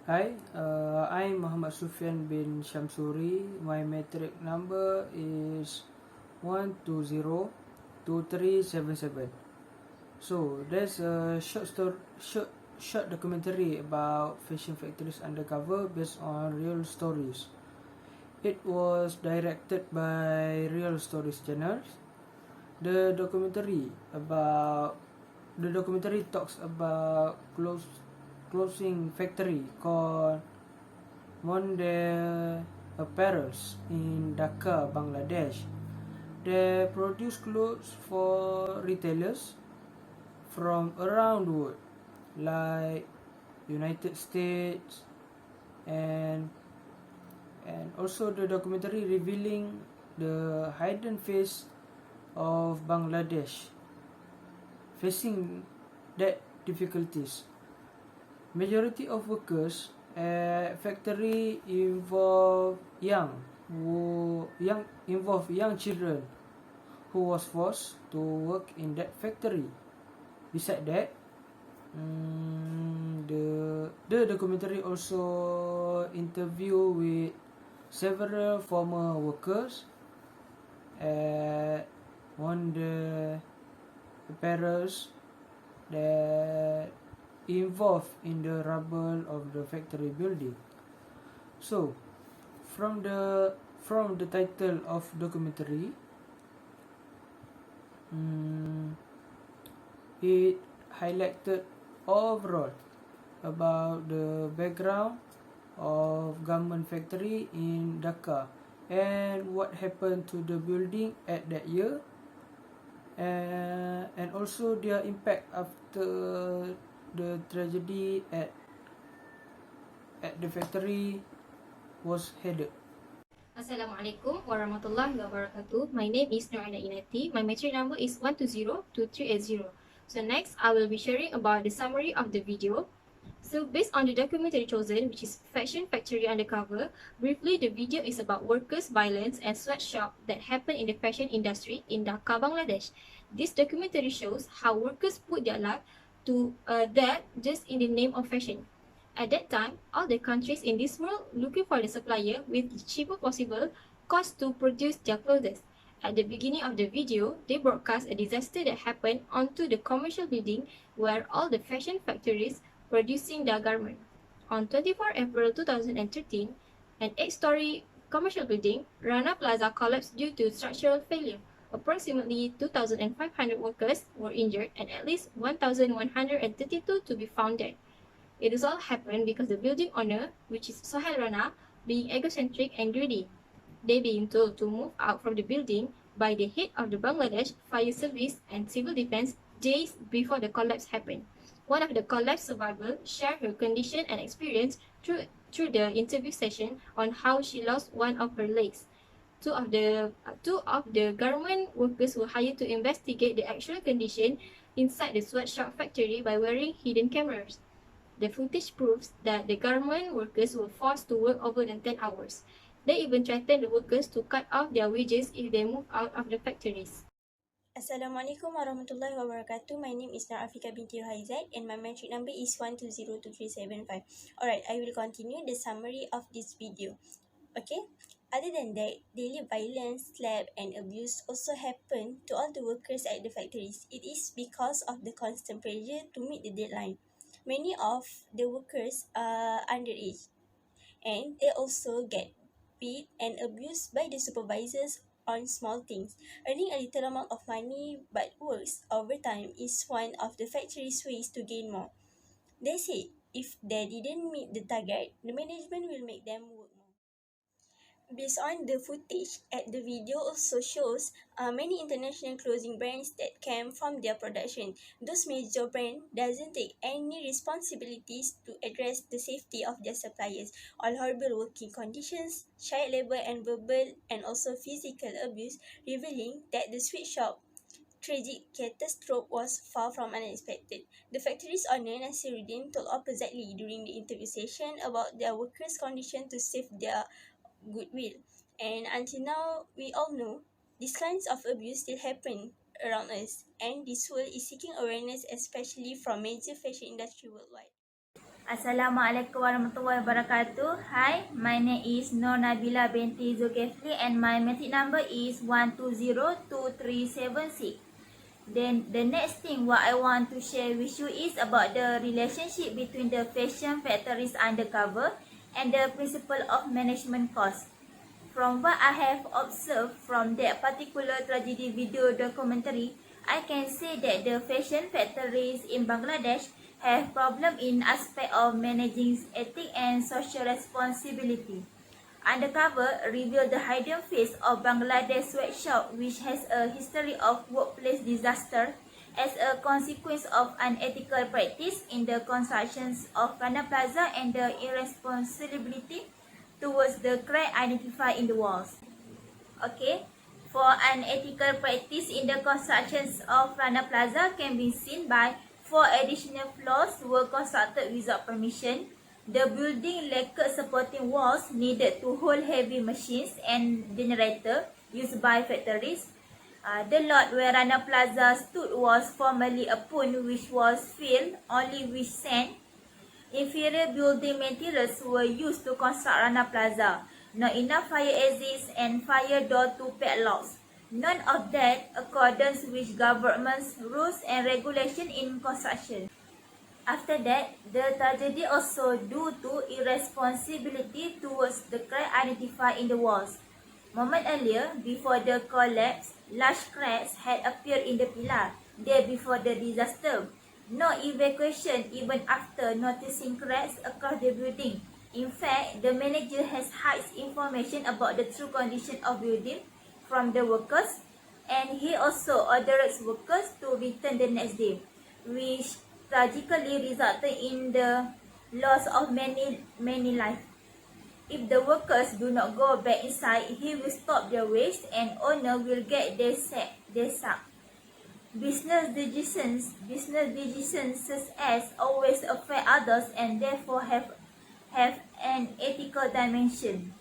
Hi, I'm Muhammad Sufyan bin Shamsuri. My metric number is 1202377. So there's a short documentary about fashion factories undercover based on real stories. It was directed by Real Stories Channel. The documentary about the documentary talks about clothing factory called Monde Apparels in Dhaka, Bangladesh. They produce clothes for retailers from around the world, like United States, and also the documentary revealing the hidden face of Bangladesh facing that difficulties. Majority of workers at factory involve young children who was forced to work in that factory. Beside that, the documentary also interview with several former workers at one the apparels that involved in the rubble of the factory building. So, from the title of documentary, it highlighted overall about the background of garment factory in Dhaka and what happened to the building at that year, and also their impact after the tragedy at the factory was headed. Assalamualaikum warahmatullahi wabarakatuh. My name is NURAINA INNATI. My metric number is 1202380. So next, I will be sharing about the summary of the video. So based on the documentary chosen, which is Fashion Factory Undercover, briefly the video is about workers' violence and sweatshop that happen in the fashion industry in Dhaka, Bangladesh. This documentary shows how workers put their life to that just in the name of fashion. At that time, all the countries in this world looking for the supplier with the cheapest possible cost to produce their clothes. At the beginning of the video, they broadcast a disaster that happened onto the commercial building where all the fashion factories producing their garment. On 24 April 2013, an 8-story commercial building, Rana Plaza, collapsed due to structural failure. Approximately 2,500 workers were injured and at least 1,132 to be found dead. It has all happened because the building owner, which is Sohail Rana, being egocentric and greedy. They being told to move out from the building by the head of the Bangladesh Fire Service and Civil Defense days before the collapse happened. One of the collapse survivors shared her condition and experience through the interview session on how she lost one of her legs. Two of the garment workers were hired to investigate the actual condition inside the sweatshop factory by wearing hidden cameras. The footage proves that the garment workers were forced to work over than 10 hours. They even threatened the workers to cut off their wages if they move out of the factories. Assalamualaikum warahmatullahi wabarakatuh. My name is AFIQAH binti ROHAIZAD and my metric number is 1202375. Alright, I will continue the summary of this video. Okay, other than that, daily violence, slap and abuse also happen to all the workers at the factories. It is because of the constant pressure to meet the deadline. Many of the workers are underage and they also get beat and abused by the supervisors on small things. Earning a little amount of money but works overtime is one of the factory's ways to gain more. They say if they didn't meet the target, the management will make them work more. Based on the footage at the video also shows many international clothing brands that came from their production. Those major brands doesn't take any responsibilities to address the safety of their suppliers. All horrible working conditions, child labor and verbal and also physical abuse, revealing that the sweatshop tragic catastrophe was far from unexpected. The factory's owner Nasiruddin told oppositely during the interview session about their workers' condition to save their goodwill. And until now, we all know these kinds of abuse still happen around us, and this world is seeking awareness, especially from major fashion industry worldwide. Assalamualaikum warahmatullahi wabarakatuh. Hi, my name is NABILAH binti ZULKIFLI and my metric number is 1202376. Then the next thing what I want to share with you is about the relationship between the fashion factories undercover and the principle of management cost. From what I have observed from that particular tragedy video documentary, I can say that the fashion factories in Bangladesh have problem in aspect of managing ethics and social responsibility. Undercover revealed the hidden face of Bangladesh sweatshop, which has a history of workplace disaster as a consequence of unethical practice in the construction of Rana Plaza and the irresponsibility towards the crack identified in the walls. Okay, for unethical practice in the construction of Rana Plaza can be seen by 4 additional floors were constructed without permission. The building lacked supporting walls needed to hold heavy machines and generator used by factories. The lot where Rana Plaza stood was formerly a pond which was filled only with sand. Inferior building materials were used to construct Rana Plaza. Not enough fire exits and fire door to padlocks. None of that accordance with government's rules and regulation in construction. After that, the tragedy also due to irresponsibility towards the crack identified in the walls. Moment earlier, before the collapse, large cracks had appeared in the pillar. Day before the disaster, no evacuation even after noticing cracks across the building. In fact, the manager has hides information about the true condition of building from the workers, and he also orders workers to return the next day, which tragically resulted in the loss of many lives. If the workers do not go back inside, he will stop their waste and owner will get their sack. Business decisions such as always affect others and therefore have an ethical dimension.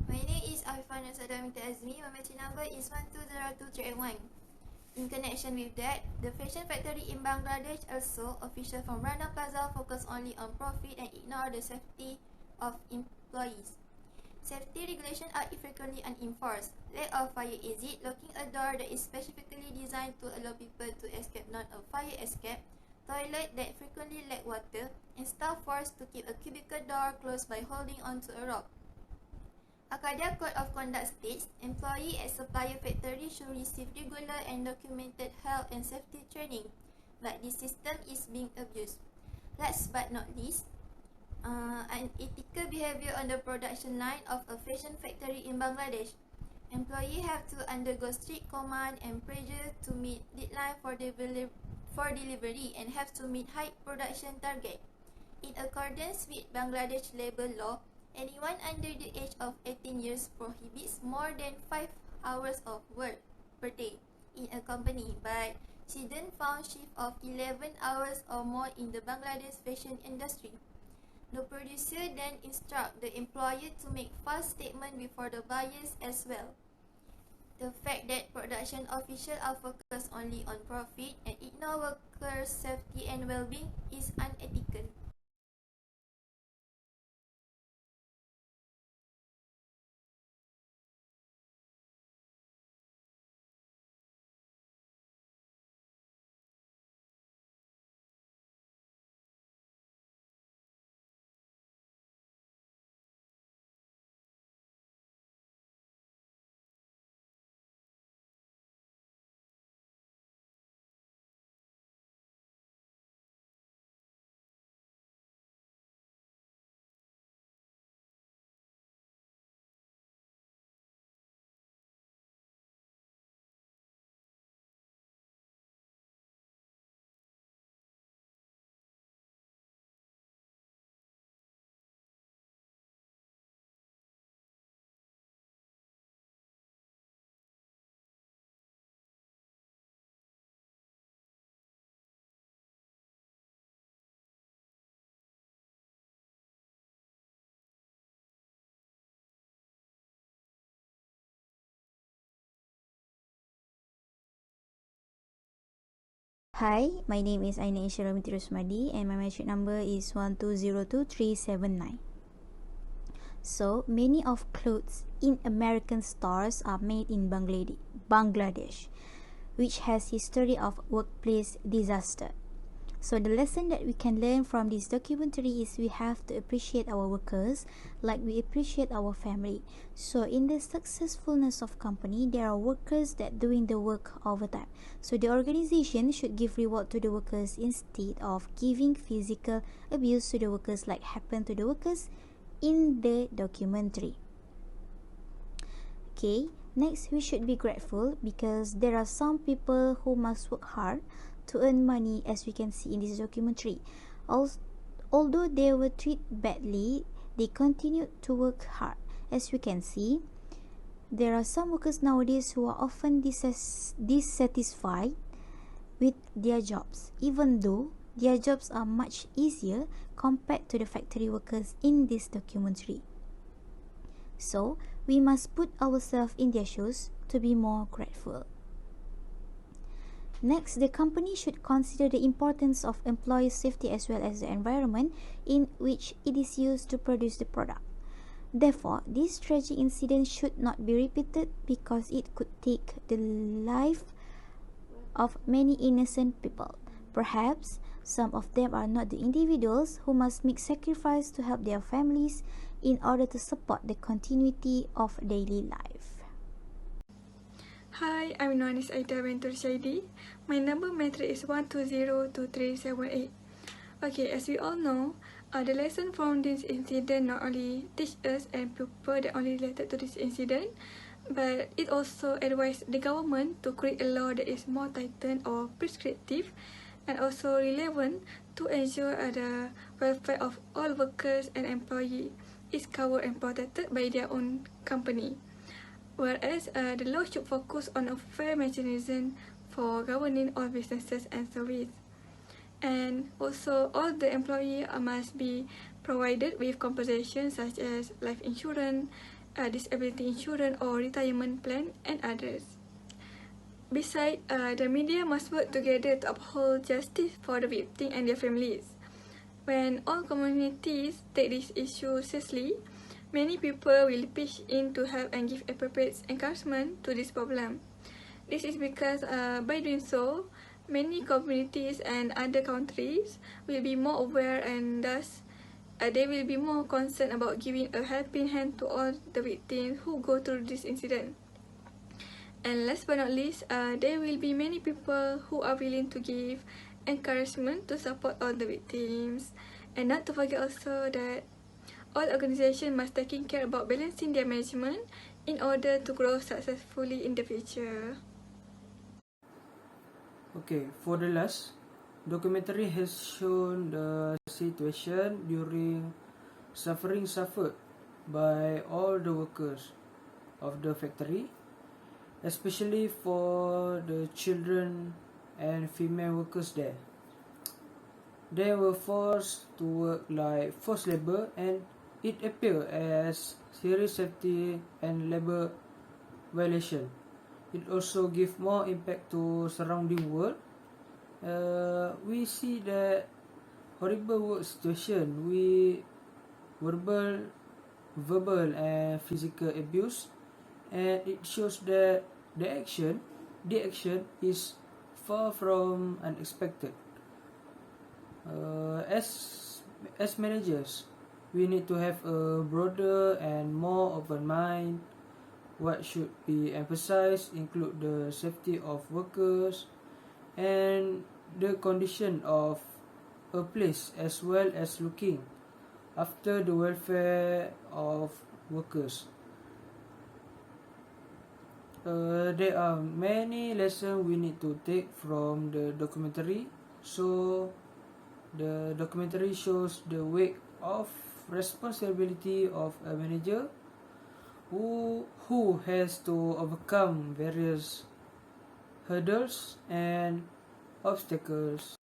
My name is AFIFAH AZMI. My matching number is 1202381. In connection with that, the fashion factory in Bangladesh also, officials from Rana Plaza focus only on profit and ignore the safety of employees. Safety regulations are frequently unenforced. Lack of fire exit, locking a door that is specifically designed to allow people to escape not a fire escape, toilet that frequently lack water, and staff forced to keep a cubicle door closed by holding onto a rope. AFIQAH Code of Conduct states, employees at supplier factory should receive regular and documented health and safety training, but this system is being abused. Last but not least, unethical behavior on the production line of a fashion factory in Bangladesh. Employees have to undergo strict command and pressure to meet deadline for delivery and have to meet high production target. In accordance with Bangladesh labor law, anyone under the age of 18 years prohibits more than 5 hours of work per day in a company, but shouldn't found shift of 11 hours or more in the Bangladesh fashion industry. The producer then instruct the employer to make false statement before the buyers as well. The fact that production officials are focused only on profit and ignore workers' safety and well-being is unethical. Hi, my name is AINA RUSMADI and my metric number is 1202379. So, many of clothes in American stores are made in Bangladesh, which has history of workplace disaster. So the lesson that we can learn from this documentary is we have to appreciate our workers like we appreciate our family. So in the successfulness of company, there are workers that doing the work overtime. So the organization should give reward to the workers instead of giving physical abuse to the workers like happened to the workers in the documentary. Okay, next we should be grateful because there are some people who must work hard to earn money, as we can see in this documentary. Although they were treated badly, they continued to work hard. As we can see, there are some workers nowadays who are often dissatisfied with their jobs, even though their jobs are much easier compared to the factory workers in this documentary. So, we must put ourselves in their shoes to be more grateful. Next, the company should consider the importance of employee safety as well as the environment in which it is used to produce the product. Therefore, this tragic incident should not be repeated because it could take the life of many innocent people. Perhaps some of them are not the individuals who must make sacrifice to help their families in order to support the continuity of daily life. Hi, I'm NURANIS RUSHAIDI. My number metric is 1202378. Okay, as we all know, the lesson from this incident not only teach us and people that only related to this incident, but it also advised the government to create a law that is more tightened or prescriptive and also relevant to ensure the welfare of all workers and employees is covered and protected by their own company. Whereas the law should focus on a fair mechanism for governing all businesses and services. And also, all the employees must be provided with compensation such as life insurance, disability insurance or retirement plan and others. Besides, the media must work together to uphold justice for the victims and their families. When all communities take this issue seriously, many people will pitch in to help and give appropriate encouragement to this problem. This is because by doing so, many communities and other countries will be more aware and thus they will be more concerned about giving a helping hand to all the victims who go through this incident. And last but not least, there will be many people who are willing to give encouragement to support all the victims. And not to forget also that all organizations must taking care about balancing their management in order to grow successfully in the future. Okay, for the last, documentary has shown the situation during suffering suffered by all the workers of the factory, especially for the children and female workers there. They were forced to work like forced labor, and it appeared as serious safety and labor violation. It also gives more impact to surrounding world. We see that horrible work situation with verbal and physical abuse, and it shows that the action is far from unexpected. As managers, we need to have a broader and more open mind. What should be emphasized include the safety of workers and the condition of a place, as well as looking after the welfare of workers. There are many lessons we need to take from the documentary. So the documentary shows the weight of responsibility of a manager who has to overcome various hurdles and obstacles.